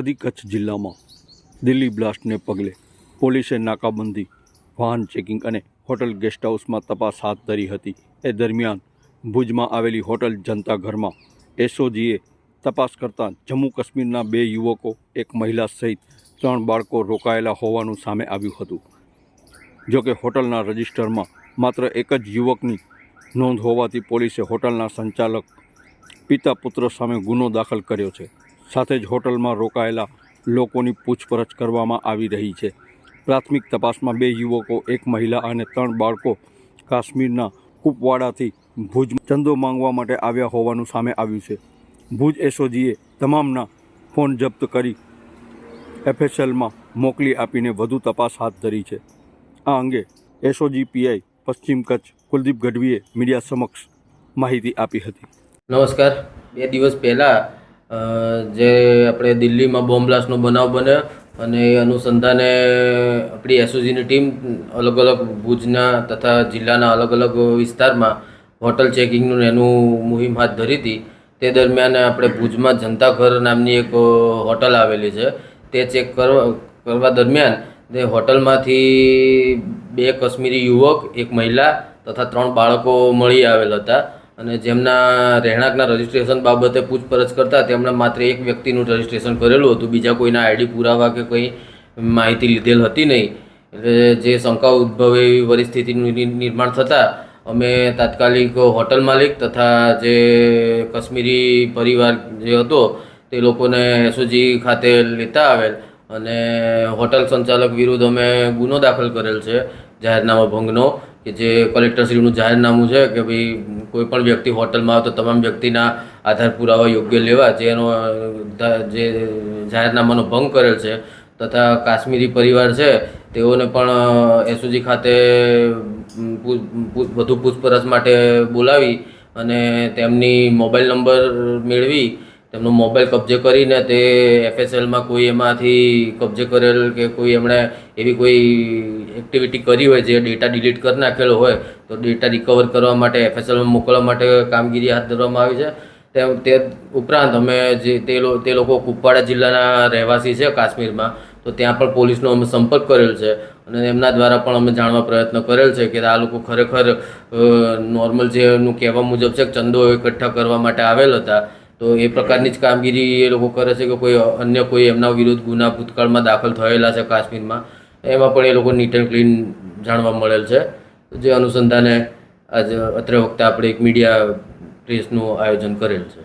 સરહદી કચ્છ જિલ્લામાં દિલ્હી બ્લાસ્ટને પગલે પોલીસે નાકાબંધી, વાહન ચેકિંગ અને હોટલ ગેસ્ટ હાઉસમાં તપાસ હાથ ધરી હતી। એ દરમિયાન ભુજમાં આવેલી હોટલ જનતા ઘરમાં એસઓજીએ તપાસ કરતાં જમ્મુ કાશ્મીરના 2 યુવકો, એક મહિલા સહિત 3 બાળકો રોકાયેલા હોવાનું સામે આવ્યું હતું। જોકે હોટલના રજિસ્ટરમાં માત્ર એક જ યુવકની નોંધ હોવાથી પોલીસે હોટલના સંચાલક પિતા પુત્ર સામે ગુનો દાખલ કર્યો છે। સાથે જ હોટલમાં રોકાયેલા લોકોની પૂછપરછ કરવામાં આવી રહી છે। પ્રાથમિક તપાસમાં 2 યુવકો, એક મહિલા અને 3 બાળકો કાશ્મીરના કુપવાડાથી ભુજ ચંદો માંગવા માટે આવ્યા હોવાનું સામે આવ્યું છે। ભુજ એસઓજીએ તમામના ફોન જપ્ત કરી એફએસએલમાં મોકલી આપીને વધુ તપાસ હાથ ધરી છે। આ અંગે એસઓજી પીઆઈ પશ્ચિમ કચ્છ કુલદીપ ગઢવીએ મીડિયા સમક્ષ માહિતી આપી હતી। નમસ્કાર। 2 દિવસ પહેલાં જે આપણે દિલ્હીમાં બોમ્બ બ્લાસ્ટનો બનાવ બન્યો અને એ અનુસંધાને આપણી એસઓજીની ટીમ અલગ અલગ ભુજના તથા જિલ્લાના અલગ અલગ વિસ્તારમાં હોટલ ચેકિંગનું એનું મુહિમ હાથ ધરી હતી। તે દરમિયાન આપણે ભુજમાં જનતા ઘર નામની એક હોટલ આવેલી છે, તે ચેક કરવા દરમિયાન તે હોટલમાંથી 2 કાશ્મીરી યુવક, એક મહિલા તથા 3 બાળકો મળી આવેલ હતા અને જેમના રહેણાંકના રજિસ્ટ્રેશન બાબતે પૂછપરછ કરતાં તેમણે માત્ર એક વ્યક્તિનું રજિસ્ટ્રેશન કરેલું હતું, બીજા કોઈના આઈડી પુરાવા કે કંઈ માહિતી લીધેલ હતી નહીં। એટલે જે શંકા ઉદ્ભવે એવી પરિસ્થિતિનું નિર્માણ થતાં અમે તાત્કાલિક હોટલ માલિક તથા જે કાશ્મીરી પરિવાર જે હતો તે લોકોને એસઓજી ખાતે લેતા આવેલ અને હોટલ સંચાલક વિરુદ્ધ અમે ગુનો દાખલ કરેલ છે જાહેરનામા ભંગનો, કે જે કલેક્ટરશ્રીનું જાહેરનામું છે કે ભાઈ કોઈ પણ વ્યક્તિ હોટલમાં આવે તો તમામ વ્યક્તિના આધાર પુરાવા યોગ્ય લેવા, જેનો જે જાહેરનામાનો ભંગ કરેલ છે તથા કાશ્મીરી પરિવાર છે તેઓને પણ એસઓજી ખાતે વધુ પૂછપરછ માટે બોલાવી અને તેમની મોબાઈલ નંબર મેળવી તેમનો મોબાઈલ કબજે કરીને તે એફએસએલમાં કોઈ એમાંથી કબજે કરેલ કે કોઈ એમણે એવી કોઈ એક્ટિવિટી કરી હોય જે ડેટા ડિલીટ કરી નાખેલો હોય તો ડેટા રિકવર કરવા માટે એફએસએલમાં મોકલવા માટે કામગીરી હાથ ધરવામાં આવી છે। તે ઉપરાંત અમે જે તે લોકો કુપવાડા જિલ્લાના રહેવાસી છે કાશ્મીરમાં, તો ત્યાં પણ પોલીસનો અમે સંપર્ક કરેલ છે અને એમના દ્વારા પણ અમે જાણવા પ્રયત્ન કરેલ છે કે આ લોકો ખરેખર નોર્મલ જે એમનું કહેવા મુજબ છે ચંદો એકઠા કરવા માટે આવેલ હતા, તો એ પ્રકારની જ કામગીરી એ લોકો કરે છે કે કોઈ અન્ય કોઈ એમના વિરુદ્ધ ગુના ભૂતકાળમાં દાખલ થયેલા છે કાશ્મીરમાં, એમાં પણ એ લોકો નીટ એન્ડ ક્લીન જાણવા મળેલ છે। જે અનુસંધાને આજે અત્રે વખતે આપણે એક મીડિયા પ્રેસનું આયોજન કરેલ છે।